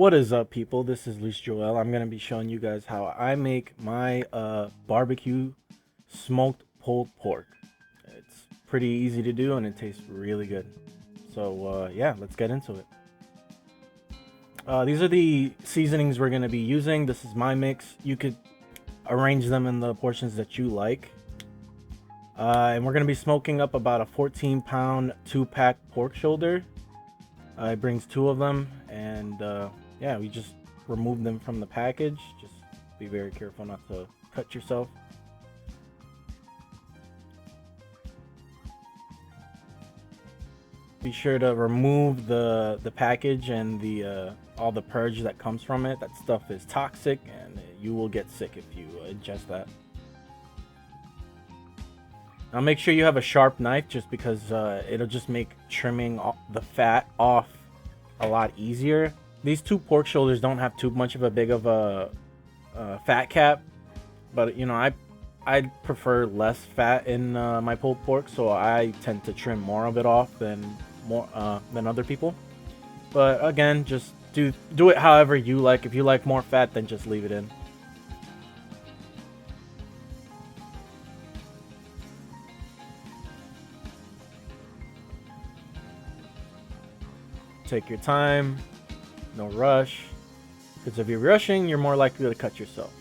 What is up, people? This is Luis Joel. I'm going to be showing you guys how I make my barbecue smoked pulled pork. It's pretty easy to do and it tastes really good. So yeah, let's get into it. These are the seasonings we're going to be using. This is my mix. You could arrange them in the portions that you like. And we're going to be smoking up about a 14-pound 2-pack pork shoulder. It brings 2 of them, and yeah, we just remove them from the package. Just be very careful not to cut yourself. Be sure to remove the package and the all the purge that comes from it. That stuff is toxic, and you will get sick if you ingest that. Now make sure you have a sharp knife, just because it'll just make trimming the fat off a lot easier. These 2 pork shoulders don't have too much of a big of a fat cap, but you know, I prefer less fat in my pulled pork, so I tend to trim more of it off than other people. But again, just do it however you like. If you like more fat, then just leave it in. Take your time, no rush, because if you're rushing, you're more likely to cut yourself.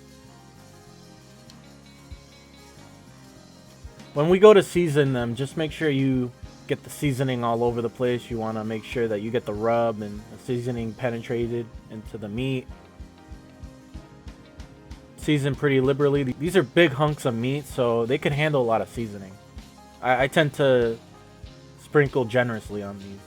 When we go to season them, just make sure you get the seasoning all over the place. You want to make sure that you get the rub and the seasoning penetrated into the meat. Season pretty liberally. These are big hunks of meat, so they can handle a lot of seasoning. I tend to sprinkle generously on these.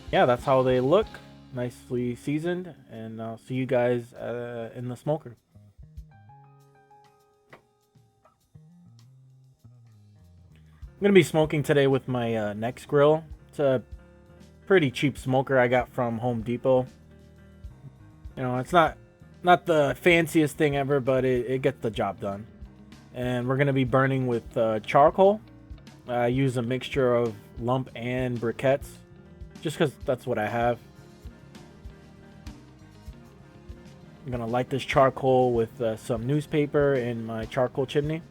Yeah, that's how they look, nicely seasoned, and I'll see you guys in the smoker. I'm gonna be smoking today with my Nexgrill. It's a pretty cheap smoker I got from Home Depot. You know, it's not the fanciest thing ever, but it gets the job done. And we're gonna be burning with charcoal. I use a mixture of lump and briquettes, just because that's what I have. I'm gonna light this charcoal with some newspaper in my charcoal chimney.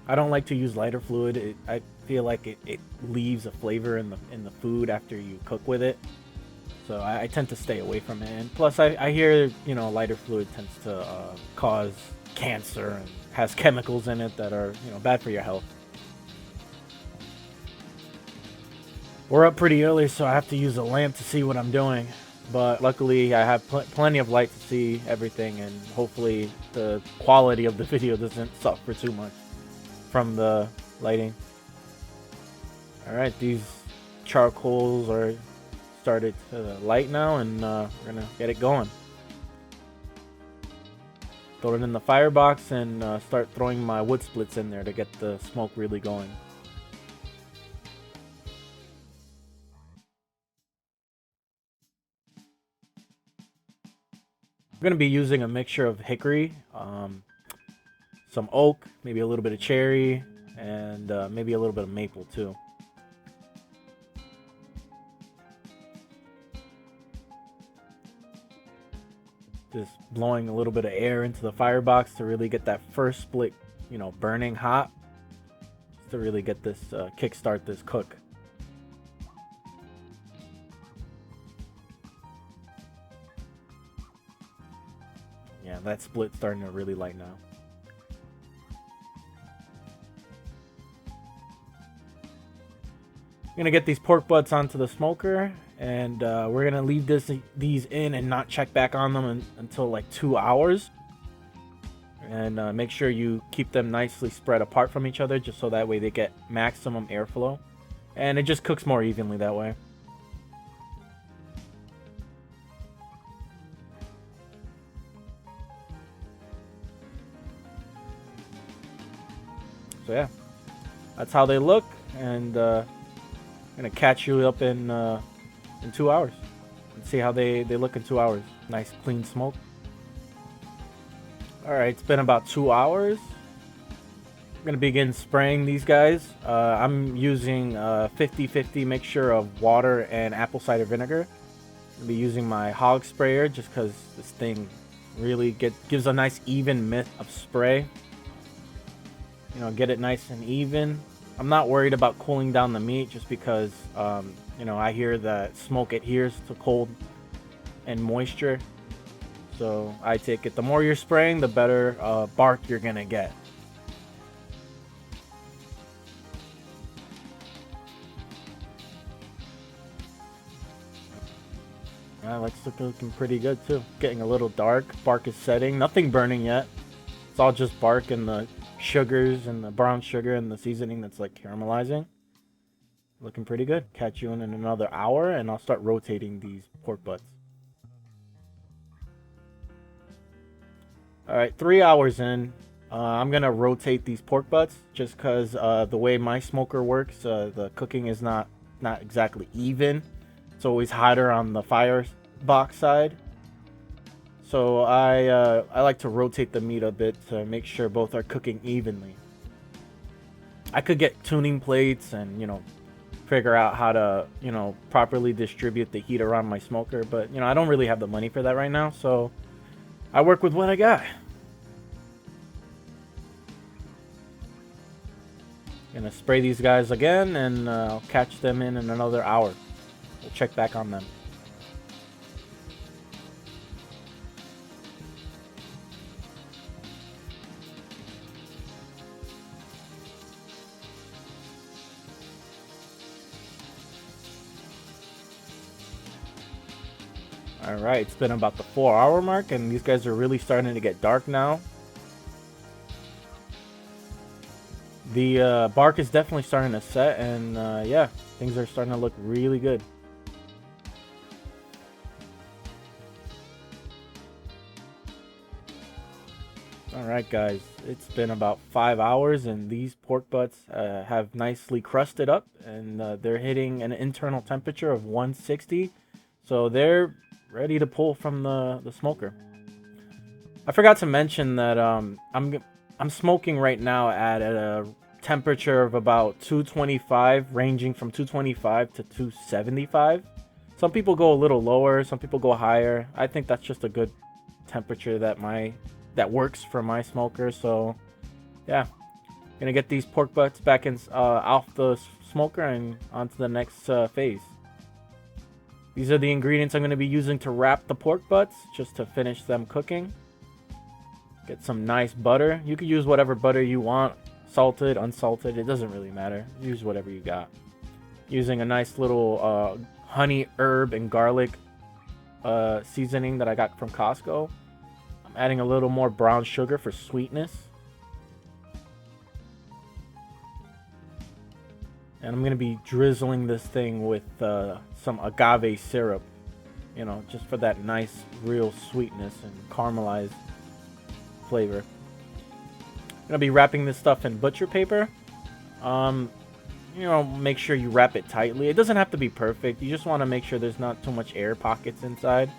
I don't like to use lighter fluid. I feel like it leaves a flavor in the food after you cook with it, so I tend to stay away from it. And plus, I hear, you know, lighter fluid tends to cause cancer and has chemicals in it that are, you know, bad for your health. We're up pretty early, so I have to use a lamp to see what I'm doing. But luckily, I have plenty of light to see everything, and hopefully the quality of the video doesn't suffer too much from the lighting. Alright, these charcoals are started to light now, and we're gonna get it going. Throw it in the firebox and start throwing my wood splits in there to get the smoke really going. I'm going to be using a mixture of hickory, some oak, maybe a little bit of cherry, and maybe a little bit of maple too. Just blowing a little bit of air into the firebox to really get that first split, you know, burning hot, just to really get this kickstart this cook. Yeah, that split's starting to really light now. I'm gonna get these pork butts onto the smoker, and we're gonna leave these in and not check back on them until like 2 hours. And make sure you keep them nicely spread apart from each other, just so that way they get maximum airflow, and it just cooks more evenly that way. So yeah, that's how they look, and I'm gonna catch you up in 2 hours and see how they look in 2 hours. Nice clean smoke. Alright, it's been about 2 hours. I'm gonna begin spraying these guys. I'm using 50-50 mixture of water and apple cider vinegar. I'll be using my hog sprayer just because this thing really gives a nice even mist of spray. You know, get it nice and even. I'm not worried about cooling down the meat just because, you know, I hear that smoke adheres to cold and moisture. So I take it, the more you're spraying, the better bark you're gonna get. It's looking pretty good too. Getting a little dark. Bark is setting. Nothing burning yet. It's all just bark and the sugars and the brown sugar and the seasoning that's like caramelizing. Looking pretty good. Catch you in another hour and I'll start rotating these pork butts. Alright, 3 hours in. I'm gonna rotate these pork butts just because the way my smoker works, the cooking is not exactly even. It's always hotter on the firebox side. So I like to rotate the meat a bit to make sure both are cooking evenly. I could get tuning plates and, you know, figure out how to, you know, properly distribute the heat around my smoker, but, you know, I don't really have the money for that right now, so I work with what I got. Gonna spray these guys again and I'll catch them in another hour. We'll check back on them. Alright, it's been about the 4-hour mark and these guys are really starting to get dark now. The bark is definitely starting to set and yeah, things are starting to look really good. Alright guys, it's been about 5 hours and these pork butts have nicely crusted up and they're hitting an internal temperature of 160. So they're ready to pull from the smoker. I forgot to mention that I'm smoking right now at a temperature of about 225, ranging from 225 to 275. Some people go a little lower, some people go higher. I think that's just a good temperature that works for my smoker. So yeah, gonna get these pork butts back in off the smoker and onto the next phase. These are the ingredients I'm going to be using to wrap the pork butts just to finish them cooking. Get some nice butter. You can use whatever butter you want, salted, unsalted, it doesn't really matter. Use whatever you got. Using a nice little honey, herb, and garlic seasoning that I got from Costco. I'm adding a little more brown sugar for sweetness. And I'm going to be drizzling this thing with some agave syrup. You know, just for that nice, real sweetness and caramelized flavor. I'm going to be wrapping this stuff in butcher paper. You know, make sure you wrap it tightly. It doesn't have to be perfect. You just want to make sure there's not too much air pockets inside.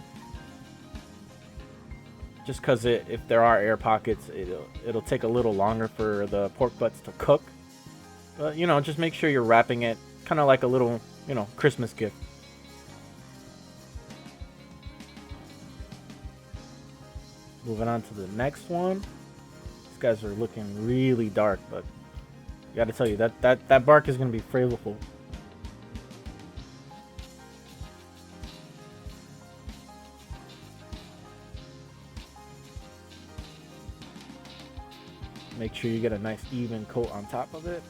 Just because if there are air pockets, it'll take a little longer for the pork butts to cook. But, you know, just make sure you're wrapping it kind of like a little, you know, Christmas gift. Moving on to the next one. These guys are looking really dark, but I gotta tell you, that bark is going to be flavorful. Make sure you get a nice even coat on top of it.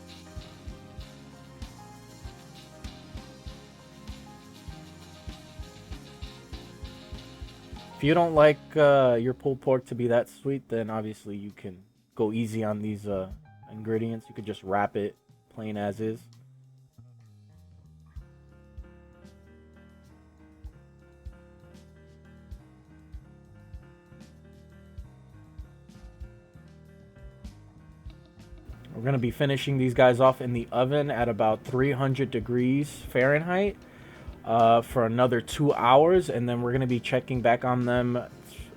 If you don't like your pulled pork to be that sweet, then obviously you can go easy on these ingredients. You could just wrap it plain as is. We're going to be finishing these guys off in the oven at about 300 degrees Fahrenheit for another 2 hours, and then we're going to be checking back on them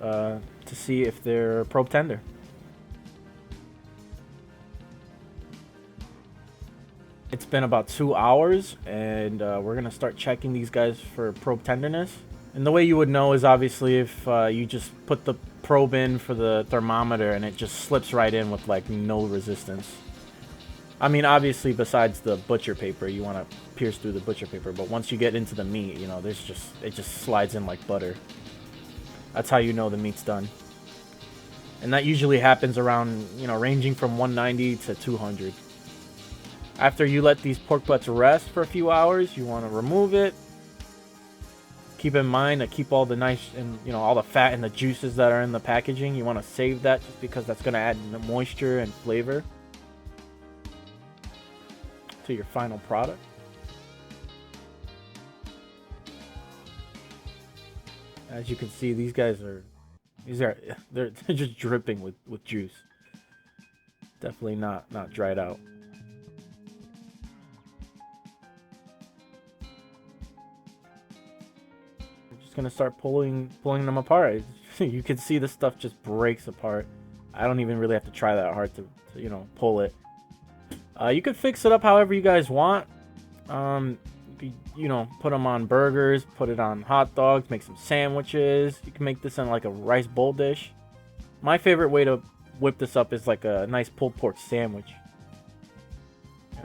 to see if they're probe tender. It's been about 2 hours, and we're gonna start checking these guys for probe tenderness. And the way you would know is obviously if you just put the probe in for the thermometer and it just slips right in with like no resistance. I mean, obviously besides the butcher paper, you want to pierce through the butcher paper, but once you get into the meat, you know, it just slides in like butter. That's how you know the meat's done. And that usually happens around, you know, ranging from 190 to 200. After you let these pork butts rest for a few hours, you want to remove it. Keep in mind to keep all the nice and, you know, all the fat and the juices that are in the packaging. You want to save that just because that's going to add the moisture and flavor to your final product. As you can see, these guys are they're just dripping with juice. Definitely not dried out. Gonna start pulling them apart. You can see this stuff just breaks apart. I don't even really have to try that hard to you know, pull it. You could fix it up however you guys want. You know, put them on burgers, put it on hot dogs, make some sandwiches. You can make this in like a rice bowl dish. My favorite way to whip this up is like a nice pulled pork sandwich.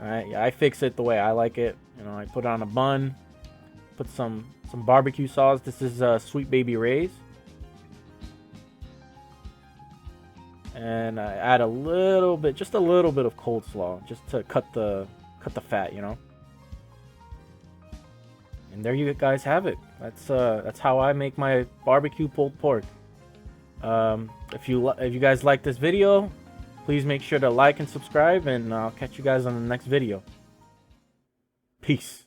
I fix it the way I like it. You know, I put it on a bun, put some barbecue sauce. This is Sweet Baby Ray's, and I add a little bit, just a little bit of coleslaw, just to cut the fat, you know. And there you guys have it. That's how I make my barbecue pulled pork. If you guys like this video, please make sure to like and subscribe, and I'll catch you guys on the next video. Peace.